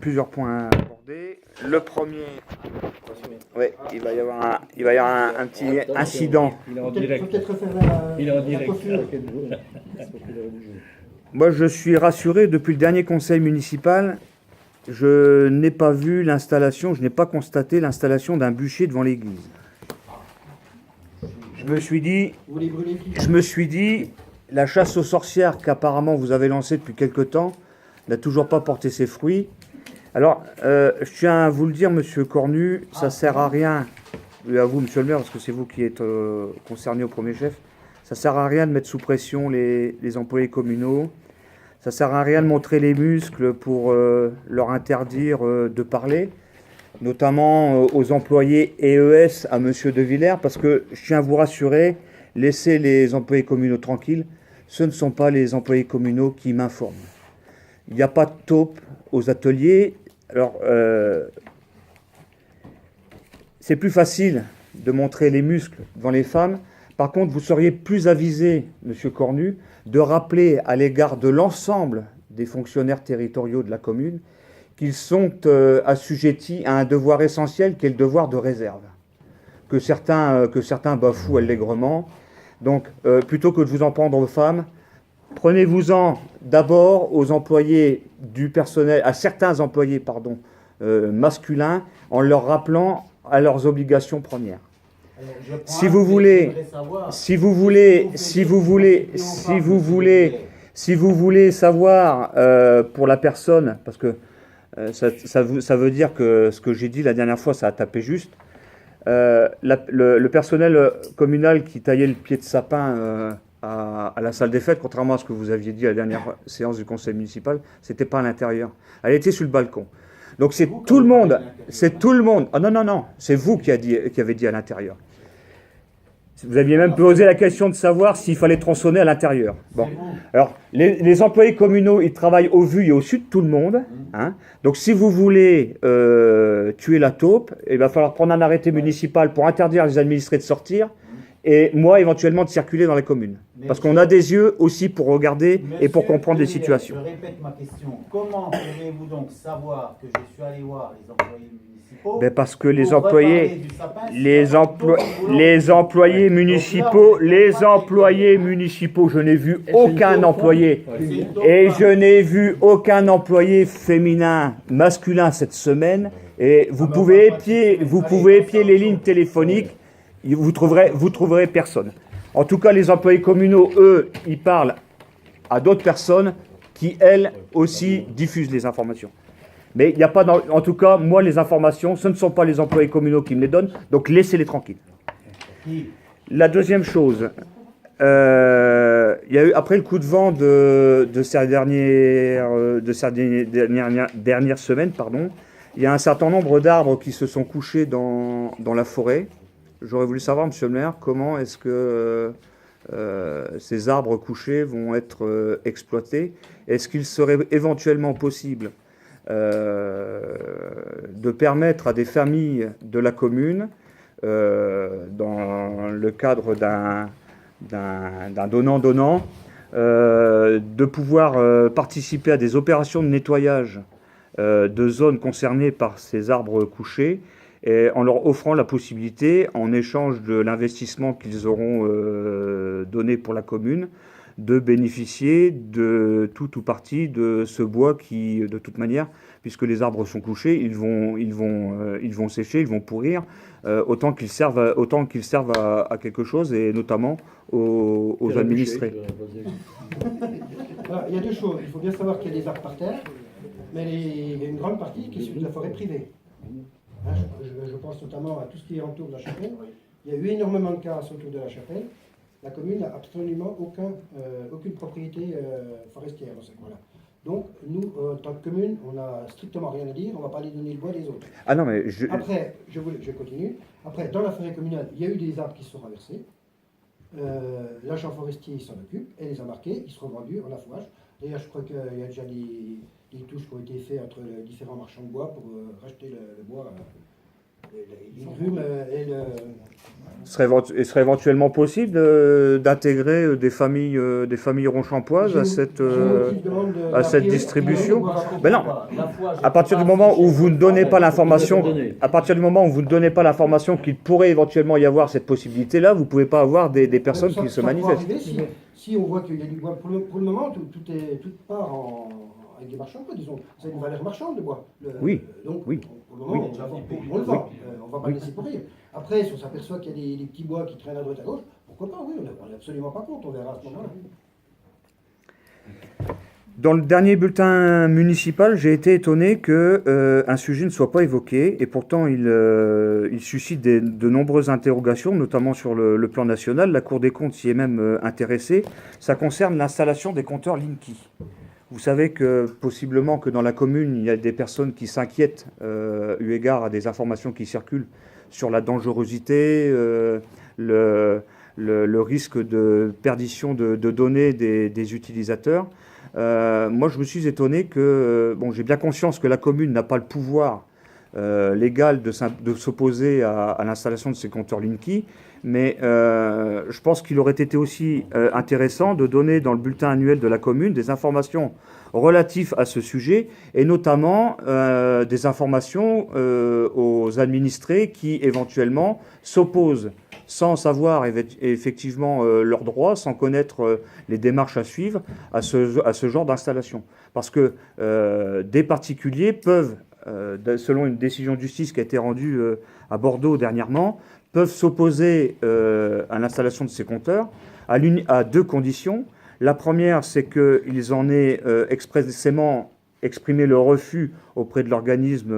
Plusieurs points à aborder. Le premier, ouais, il va y avoir un petit incident. Il est en direct. Faut peut-être refaire Il est en la direct. coiffure. Moi, je suis rassuré, depuis le dernier conseil municipal, je n'ai pas vu l'installation, je n'ai pas constaté l'installation d'un bûcher devant l'église. Je me suis dit, Vous voulez brûler qui? la chasse aux sorcières qu'apparemment vous avez lancée depuis quelque temps n'a toujours pas porté ses fruits. Alors, je tiens à vous le dire, monsieur Cornu, ça sert à rien, et à vous, monsieur le maire, parce que c'est vous qui êtes concerné au premier chef, ça sert à rien de mettre sous pression les employés communaux, ça sert à rien de montrer les muscles pour leur interdire de parler, notamment aux employés EES, à monsieur De Villers, parce que je tiens à vous rassurer, laissez les employés communaux tranquilles, ce ne sont pas les employés communaux qui m'informent. Il n'y a pas de taupe aux ateliers. Alors, c'est plus facile de montrer les muscles devant les femmes. Par contre, vous seriez plus avisé, monsieur Cornu, de rappeler à l'égard de l'ensemble des fonctionnaires territoriaux de la commune qu'ils sont assujettis à un devoir essentiel qui est le devoir de réserve, que certains bafouent allègrement. Donc, plutôt que de vous en prendre aux femmes, prenez-vous-en d'abord aux employés du personnel, à certains employés, masculins, en leur rappelant à leurs obligations premières. Alors, Si vous voulez savoir pour la personne, parce que ça veut dire que ce que j'ai dit la dernière fois, ça a tapé juste. Le personnel communal qui taillait le pied de sapin à la salle des fêtes, contrairement à ce que vous aviez dit à la dernière séance du conseil municipal, c'était pas à l'intérieur. Elle était sur le balcon. Donc c'est tout le monde. Ah non, c'est vous qui avez dit à l'intérieur. Vous aviez même posé la question de savoir s'il fallait tronçonner à l'intérieur. Bon. Alors, les employés communaux, ils travaillent au vu et au sud de tout le monde. Hein. Donc, si vous voulez tuer la taupe, il va falloir prendre un arrêté municipal pour interdire les administrés de sortir et moi, éventuellement, de circuler dans les communes. Parce qu'on a des yeux aussi pour regarder et pour comprendre les situations. Je répète ma question. Comment pouvez-vous donc savoir que je suis allé voir les employés municipaux? Ben parce que les employés municipaux, je n'ai vu aucun employé. Et je n'ai vu aucun employé féminin, masculin cette semaine. Et vous pouvez épier les lignes téléphoniques, vous trouverez personne. En tout cas, les employés communaux, eux, ils parlent à d'autres personnes qui, elles, aussi diffusent les informations. Mais il n'y a pas, en tout cas, moi, les informations, ce ne sont pas les employés communaux qui me les donnent, donc laissez-les tranquilles. La deuxième chose, il y a eu, après le coup de vent de ces dernières semaines, il y a un certain nombre d'arbres qui se sont couchés dans la forêt. J'aurais voulu savoir, monsieur le maire, comment est-ce que ces arbres couchés vont être exploités. Est-ce qu'il serait éventuellement possible de permettre à des familles de la commune, dans le cadre d'un donnant-donnant, de pouvoir participer à des opérations de nettoyage de zones concernées par ces arbres couchés, et en leur offrant la possibilité, en échange de l'investissement qu'ils auront donné pour la commune, de bénéficier de tout ou partie de ce bois qui, de toute manière, puisque les arbres sont couchés, ils vont sécher, ils vont pourrir, autant qu'ils servent à quelque chose, et notamment aux administrés. Alors, il y a deux choses. Il faut bien savoir qu'il y a des arbres par terre, mais il y a une grande partie qui est issue de la forêt privée. Hein, je pense notamment à tout ce qui est autour de la chapelle. Il y a eu énormément de casse autour de la chapelle. La commune n'a absolument aucune propriété forestière dans ce coin-là. Donc, nous, en tant que commune, on n'a strictement rien à dire, on ne va pas aller donner le bois des autres. Ah non, mais Après, je continue. Après, dans la forêt communale, il y a eu des arbres qui se sont renversés. L'agent forestier s'en occupe, elle les a marqués, ils seront vendus en affouage. D'ailleurs, je crois qu'il y a déjà des touches qui ont été faites entre les différents marchands de bois pour racheter le bois les grumes et le... Il serait éventuellement possible d'intégrer des familles ronchampoises à cette distribution. Ben non. À partir du moment où vous ne donnez pas l'information, à partir du moment où vous ne donnez pas l'information qu'il pourrait éventuellement y avoir cette possibilité-là, vous ne pouvez pas avoir des personnes qui se manifestent. Si on voit qu'il y a du bois, pour le moment, tout part avec des marchands, quoi, disons. C'est une valeur marchande, le bois. Oui. Donc, oui. pour le moment, on le vend. On ne va pas le laisser pourrir. Après, si on s'aperçoit qu'il y a des petits bois qui traînent à droite à gauche, pourquoi pas, oui, on n'est absolument pas contre, on verra à ce moment-là. Dans le dernier bulletin municipal, j'ai été étonné qu'un sujet ne soit pas évoqué, et pourtant il suscite de nombreuses interrogations, notamment sur le plan national. La Cour des comptes s'y est même intéressée. Ça concerne l'installation des compteurs Linky. Vous savez que possiblement que dans la commune, il y a des personnes qui s'inquiètent eu égard à des informations qui circulent sur la dangerosité, le risque de perdition de données des utilisateurs. Moi, je me suis étonné que, bon, j'ai bien conscience que la commune n'a pas le pouvoir légal de s'opposer à l'installation de ces compteurs Linky, mais je pense qu'il aurait été aussi intéressant de donner dans le bulletin annuel de la commune des informations relatives à ce sujet, et notamment des informations aux administrés qui éventuellement s'opposent sans savoir effectivement leurs droits, sans connaître les démarches à suivre à ce genre d'installation. Parce que des particuliers peuvent, selon une décision de justice qui a été rendue à Bordeaux dernièrement, peuvent s'opposer à l'installation de ces compteurs à deux conditions. La première, c'est qu'ils en aient expressément exprimé le refus auprès de l'organisme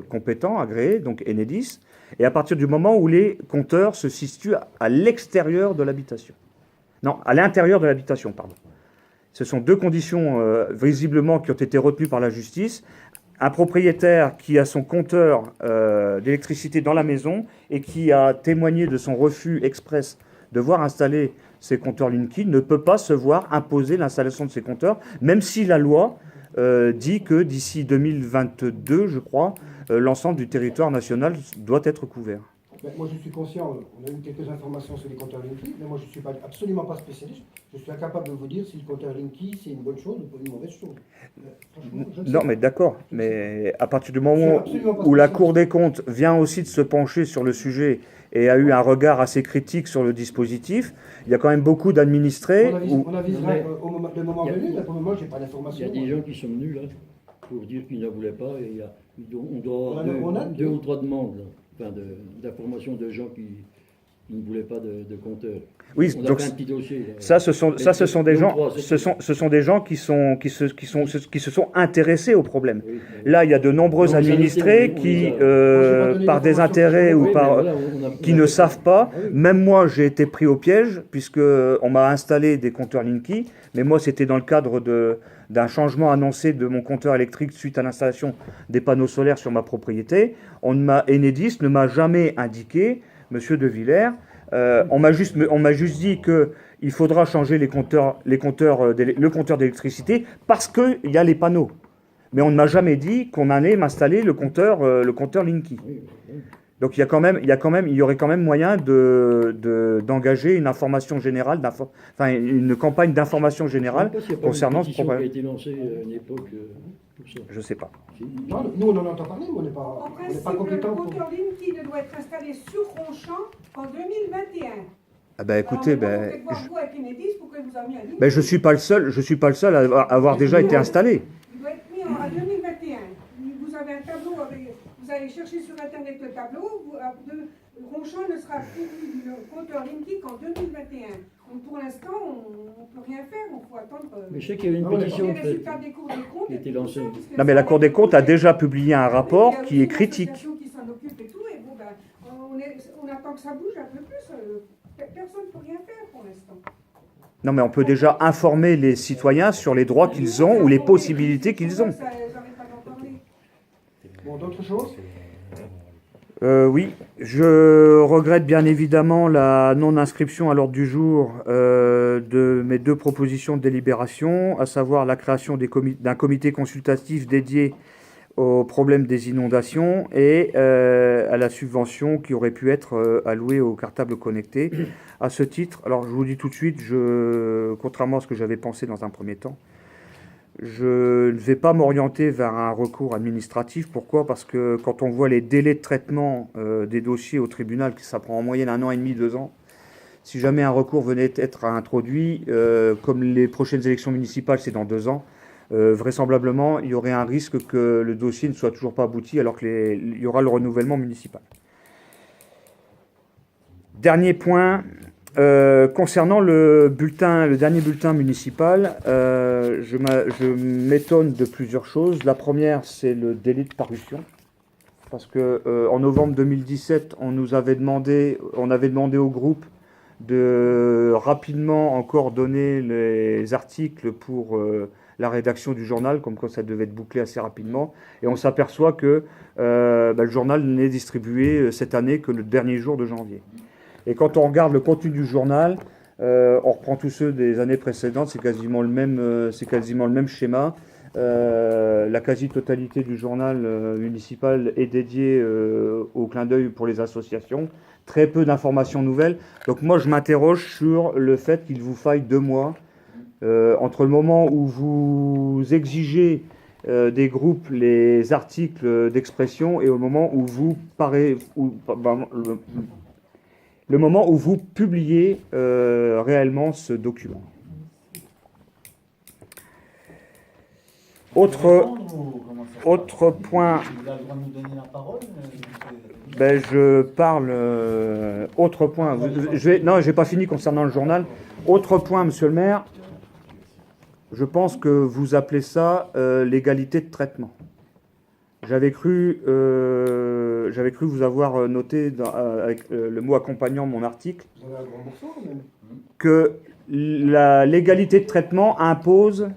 compétent, agréé, donc Enedis, et à partir du moment où les compteurs se situent à l'extérieur de l'habitation. Non, à l'intérieur de l'habitation, pardon. Ce sont deux conditions visiblement qui ont été retenues par la justice. Un propriétaire qui a son compteur d'électricité dans la maison et qui a témoigné de son refus express de voir installer ces compteurs Linky ne peut pas se voir imposer l'installation de ces compteurs, même si la loi dit que d'ici 2022, je crois, l'ensemble du territoire national doit être couvert. Ben, moi, je suis conscient, on a eu quelques informations sur les compteurs Linky, mais moi, je ne suis absolument pas spécialiste. Je suis incapable de vous dire si le compteur Linky, c'est une bonne chose ou une mauvaise chose. Non, mais d'accord. Mais à partir du moment où la Cour des comptes vient aussi de se pencher sur le sujet et a eu un regard assez critique sur le dispositif, il y a quand même beaucoup d'administrés... On avisera au moment venu, mais pour le moment, je n'ai pas d'informations. Il y a des gens qui sont venus là pour dire qu'ils ne voulaient pas, et on doit avoir deux ou trois demandes là. Enfin, d'informations de gens qui ne voulaient pas de compteurs. Oui, on a donc fait un petit dossier. Là. Ça, ce sont des gens qui se sont intéressés au problème. Oui, oui. Là, il y a de nombreux administrés qui, par des intérêts ou qui ne savent pas. Ah, oui. Même moi, j'ai été pris au piège puisque on m'a installé des compteurs Linky, mais moi, c'était dans le cadre d'un changement annoncé de mon compteur électrique suite à l'installation des panneaux solaires sur ma propriété. Enedis ne m'a jamais indiqué, Monsieur De Villers, on m'a juste dit qu'il faudra changer le compteur d'électricité parce qu'il y a les panneaux. Mais on ne m'a jamais dit qu'on allait m'installer le compteur Linky. Donc il y aurait quand même moyen d'engager une information générale, une campagne d'information générale concernant ce problème. Qui a été lancée à une époque, je ne sais pas. Non, nous on en entend parler, mais on n'est pas compétent. Le compteur Linky doit être installé sur Ronchamp en 2021. Ah ben écoutez, je je suis pas le seul à avoir déjà été installé. Il doit être mis en 2021. Vous avez un tableau, vous allez chercher sur internet le tableau. Ronchamp ne sera plus le compteur Linky qu'en 2021. Donc pour l'instant, on ne peut rien faire, il faut attendre. Mais je sais qu'il y avait une pétition qui était lancée. Non mais la Cour des comptes a déjà publié un rapport qui est critique. Qui s'en occupe et tout, et bon, on attend que ça bouge un peu plus. Personne ne peut rien faire pour l'instant. Non mais on peut déjà informer les citoyens sur les droits qu'ils ont ou les possibilités qu'ils ont. Bon, d'autres choses ? Oui, je regrette bien évidemment la non-inscription à l'ordre du jour de mes deux propositions de délibération, à savoir la création d'un comité consultatif dédié au problème des inondations et à la subvention qui aurait pu être allouée aux cartables connectés. À ce titre, alors je vous dis tout de suite, contrairement à ce que j'avais pensé dans un premier temps, je ne vais pas m'orienter vers un recours administratif. Pourquoi? Parce que quand on voit les délais de traitement des dossiers au tribunal, ça prend en moyenne 1 an et demi, 2 ans, si jamais un recours venait être introduit, comme les prochaines élections municipales, c'est dans 2 ans, vraisemblablement, il y aurait un risque que le dossier ne soit toujours pas abouti alors qu'il y aura le renouvellement municipal. Dernier point, concernant le dernier bulletin municipal, je m'étonne de plusieurs choses. La première, c'est le délai de parution. Parce qu'en novembre 2017, on avait demandé au groupe de rapidement encore donner les articles pour la rédaction du journal, comme quoi ça devait être bouclé assez rapidement. Et on s'aperçoit que le journal n'est distribué cette année que le dernier jour de janvier. Et quand on regarde le contenu du journal, on reprend tous ceux des années précédentes, c'est quasiment le même schéma. La quasi-totalité du journal municipal est dédiée au clin d'œil pour les associations. Très peu d'informations nouvelles. Donc moi, je m'interroge sur le fait qu'il vous faille 2 mois entre le moment où vous exigez des groupes les articles d'expression et au moment où le moment où vous publiez réellement ce document. Autre point. Vous avez le droit de nous donner la parole, je parle. Autre point. Je n'ai pas fini concernant le journal. Autre point, monsieur le maire. Je pense que vous appelez ça l'égalité de traitement. J'avais cru vous avoir noté avec le mot accompagnant mon article Vous avez un grand morceau quand même. que l'égalité de traitement impose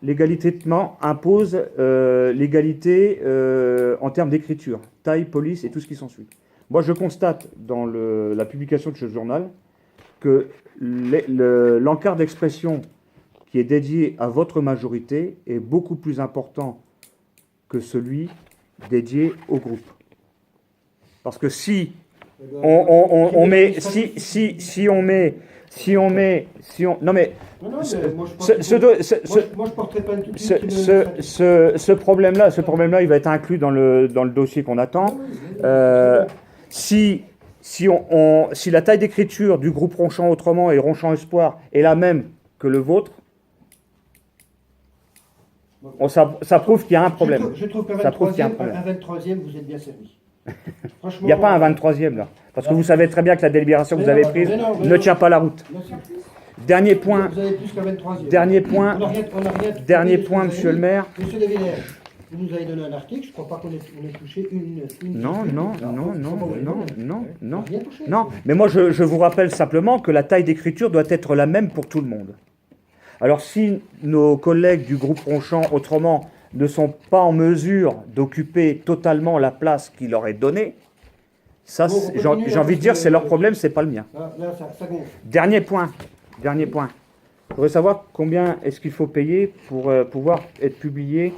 l'égalité en termes d'écriture, taille, police et tout ce qui s'ensuit. Moi, je constate dans la publication de ce journal que l'encart d'expression qui est dédié à votre majorité est beaucoup plus important que celui dédié au groupe. Parce que si on met, non mais, ce problème-là, il va être inclus dans le dossier qu'on attend. Si la taille d'écriture du groupe Ronchamp Autrement et Ronchamp Espoir est la même que le vôtre, ça prouve qu'il y a un problème. Je trouve qu'un 23e, vous êtes bien servi. Il n'y a pas un 23e là. Parce que vous savez très bien que la délibération que vous avez prise ne tient pas la route. Dernier point. Vous avez plus qu'un 23e. Dernier point, monsieur le maire. Monsieur De Villers, vous nous avez donné un article, je ne crois pas qu'on ait touché une. Non. Mais moi, je vous rappelle simplement que la taille d'écriture doit être la même pour tout le monde. Alors, si nos collègues du groupe Ronchamp Autrement ne sont pas en mesure d'occuper totalement la place qui leur est donnée, ça, j'ai envie de dire, c'est leur problème, c'est pas le mien. Là, ça gonfle. Dernier point. Je voudrais savoir combien est-ce qu'il faut payer pour pouvoir être publié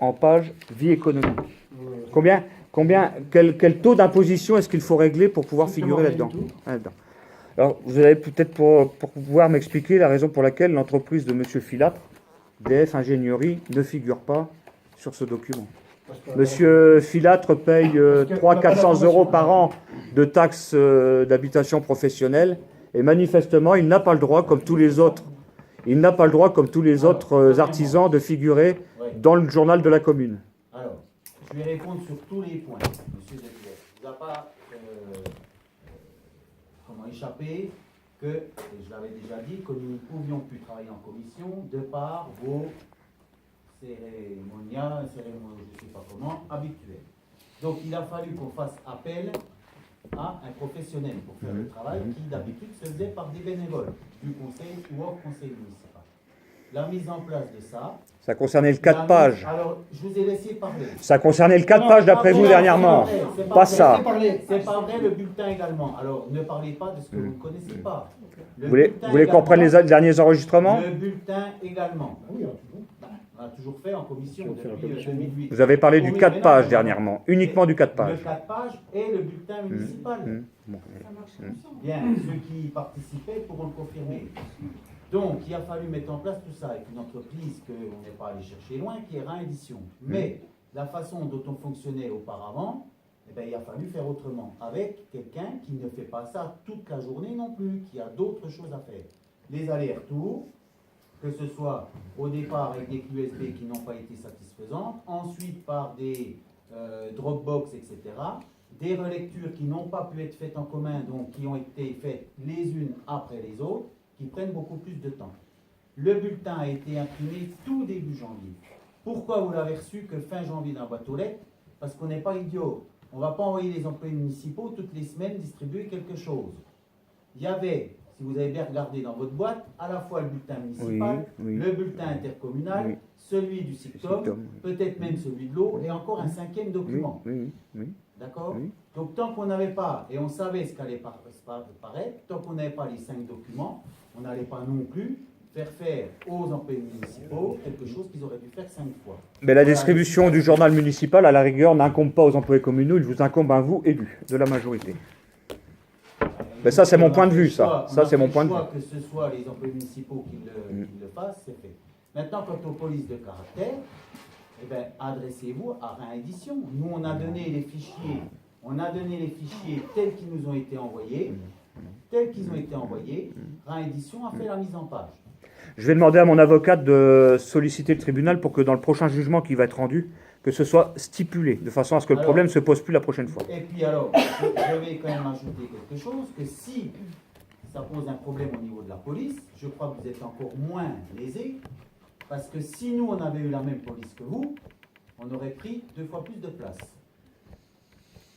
en page vie économique. Quel taux d'imposition est-ce qu'il faut régler pour pouvoir figurer là-dedans? Alors, vous allez peut-être pour pouvoir m'expliquer la raison pour laquelle l'entreprise de M. Filâtre, DF Ingénierie, ne figure pas sur ce document. Monsieur Filâtre paye 300-400 euros par an de taxes d'habitation professionnelle et manifestement, il n'a pas le droit, comme tous les autres, artisans, de figurer dans le journal de la commune. Alors, je vais répondre sur tous les points, monsieur De Villers. Il n'a pas échappé que, et je l'avais déjà dit, que nous ne pouvions plus travailler en commission de par vos cérémonies, je ne sais pas comment, habituelles. Donc il a fallu qu'on fasse appel à un professionnel pour faire le travail qui d'habitude se faisait par des bénévoles du conseil ou hors conseil municipal. La mise en place de ça... Ça concernait le 4 pages. Alors, je vous ai laissé parler. Ça concernait le 4 pages d'après vous dernièrement. Pas ça. C'est pas vrai le bulletin également. Alors, ne parlez pas de ce que vous ne connaissez pas. Vous voulez qu'on prenne les derniers enregistrements? Le bulletin également. On a toujours fait en commission On fait la depuis commission. 2008. Vous avez parlé du Oui, 4 mais non, pages mais dernièrement, uniquement du 4 Le pages. 4 pages et le bulletin municipal. Bon. Ça marche comme ça. Bien, ceux qui y participaient pourront le confirmer. Donc, il a fallu mettre en place tout ça avec une entreprise qu'on n'est pas allé chercher loin, qui est Rhin Édition. Mais la façon dont on fonctionnait auparavant, eh ben, il a fallu faire autrement, avec quelqu'un qui ne fait pas ça toute la journée non plus, qui a d'autres choses à faire. Les allers-retours, que ce soit au départ avec des clés USB qui n'ont pas été satisfaisantes, ensuite par des Dropbox, etc., des relectures qui n'ont pas pu être faites en commun, donc qui ont été faites les unes après les autres, qui prennent beaucoup plus de temps. Le bulletin a été imprimé tout début janvier. Pourquoi vous l'avez reçu que fin janvier dans la boîte aux lettres? Parce qu'on n'est pas idiot. On ne va pas envoyer les employés municipaux toutes les semaines distribuer quelque chose. Il y avait, si vous avez bien regardé dans votre boîte, à la fois le bulletin municipal, Oui, oui. le bulletin intercommunal, Oui. celui du SICTOM, SICTOM. peut-être même celui de l'eau, et encore un cinquième Oui, document. oui, oui. D'accord? Oui. Donc tant qu'on n'avait pas, et on savait ce qu'allait paraître, tant qu'on n'avait pas les 5 documents, on n'allait pas non plus faire aux employés municipaux quelque chose qu'ils auraient dû faire 5 fois. Mais la distribution du journal municipal, à la rigueur, n'incombe pas aux employés communaux, il vous incombe à vous, élus, de la majorité. Mais ça, c'est mon point de vue, ça. Ça, c'est mon point de vue. Que ce soit les employés municipaux qui le fassent, c'est fait. Maintenant, quant aux polices de caractère, eh ben, adressez-vous à Rhin Édition. Nous, on a donné les fichiers tels qu'ils nous ont été envoyés. Rhin Édition a fait la mise en page. Je vais demander à mon avocate de solliciter le tribunal pour que dans le prochain jugement qui va être rendu, que ce soit stipulé, de façon à ce que le problème ne se pose plus la prochaine fois. Et puis alors, je vais quand même ajouter quelque chose, que si ça pose un problème au niveau de la police, je crois que vous êtes encore moins lésés, parce que si nous, on avait eu la même police que vous, on aurait pris 2 fois plus de place.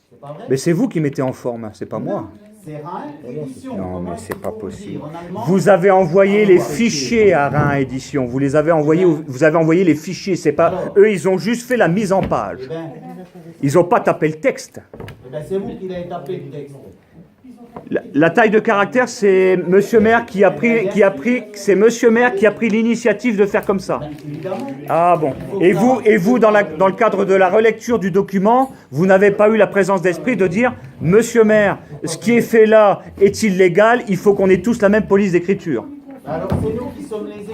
C'est pas vrai? Mais c'est vous qui mettez en forme, c'est pas moi. C'est Rhin Édition. Non, Comment mais est-ce c'est qu'il pas faut possible. dire en allemand? Vous avez envoyé les fichiers à Rhin Édition. Vous les avez envoyés. Vous avez envoyé les fichiers. C'est pas eux. Ils ont juste fait la mise en page. Eh ben, Ils n'ont pas tapé le texte. c'est vous qui l'avez tapé le texte. La taille de caractère, c'est Monsieur Maire qui a pris l'initiative de faire comme ça. Évidemment. Ah bon. Et vous, dans le cadre de la relecture du document, vous n'avez pas eu la présence d'esprit de dire, Monsieur Maire, ce qui est fait là est illégal. Il faut qu'on ait tous la même police d'écriture. Alors c'est nous qui sommes lésés.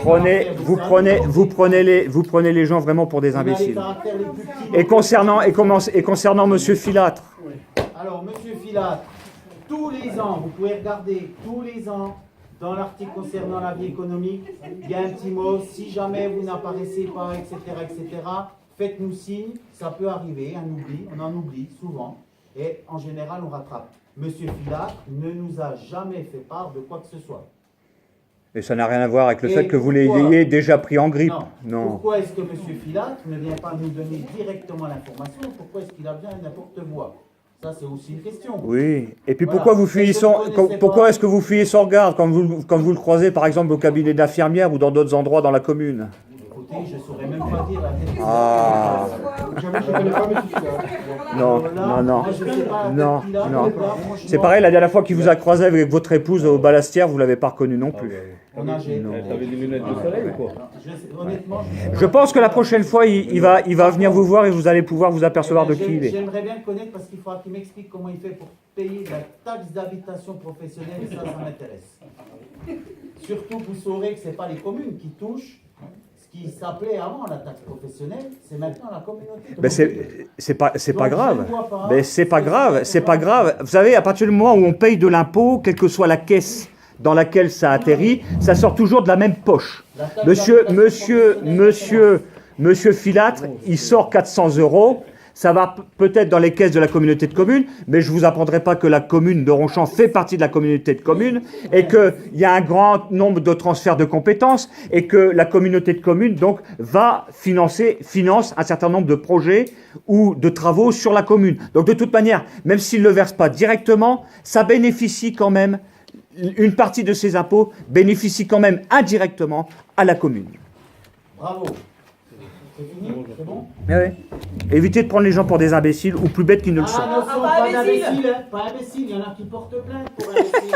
Vous prenez les gens vraiment pour des On a les imbéciles. caractères les plus petits. Et concernant Monsieur Filâtre, Alors, monsieur Filâtre, tous les ans, vous pouvez regarder, tous les ans, dans l'article concernant la vie économique, il y a un petit mot, si jamais vous n'apparaissez pas, etc., faites-nous signe, ça peut arriver, un oubli, on en oublie souvent, et en général, on rattrape. Monsieur Filâtre ne nous a jamais fait part de quoi que ce soit. et ça n'a rien à voir avec le Et fait que vous pourquoi l'ayez déjà pris en grippe. Non. Pourquoi est-ce que monsieur Filâtre ne vient pas nous donner directement l'information? Pourquoi est-ce qu'il a besoin d'un porte-voix? Ça, c'est aussi une question. Oui. Et puis Voilà. pourquoi vous fuyez Et je ne connaissais pourquoi pas. est-ce que vous fuyez sans regard quand vous le croisez par exemple au cabinet d'infirmière ou dans d'autres endroits dans la commune? Écoutez, je ne saurais même pas dire la vérité. Ah. Je ne connais pas M. Filâtre. Non, Voilà. non, non. Moi, je sais pas, Non, peut-être qu'il a, non. peut-être pas, franchement. C'est pareil, la dernière fois qu'il vous a croisé avec votre épouse au Balastière, vous l'avez pas reconnu non plus. On a gêné. T'avais des lunettes de soleil ou quoi? Honnêtement, Je pense que la prochaine fois, il va venir vous voir et vous allez pouvoir vous apercevoir de qui il est. J'aimerais bien le connaître parce qu'il faudra qu'il m'explique comment il fait pour payer la taxe d'habitation professionnelle, et ça m'intéresse. Surtout, vous saurez que ce n'est pas les communes qui touchent ce qui s'appelait avant la taxe professionnelle, c'est maintenant la communauté. Ben c'est pas Donc, grave. je ne vois pas. Mais c'est pas grave, c'est pas grave. Vous savez, à partir du moment où on paye de l'impôt, quelle que soit la caisse dans laquelle ça atterrit, ça sort toujours de la même poche. Monsieur Filâtre, il sort 400 €. Ça va peut-être dans les caisses de la communauté de communes, mais je ne vous apprendrai pas que la commune de Ronchamp fait partie de la communauté de communes et qu'il y a un grand nombre de transferts de compétences et que la communauté de communes donc finance un certain nombre de projets ou de travaux sur la commune. Donc de toute manière, même s'il ne le verse pas directement, ça bénéficie quand même, une partie de ces impôts bénéficie quand même indirectement à la commune. Bravo. C'est fini? C'est bon? Oui. Évitez de prendre les gens pour des imbéciles ou plus bêtes qu'ils ne le sont. Attention, pas imbéciles, hein. Pas imbéciles, il y en a qui portent plainte pour imbéciles.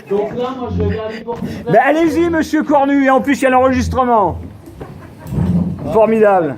Donc là, moi, je vais aller porter plainte. Mais allez-y, monsieur Cornu, et en plus il y a l'enregistrement. Formidable.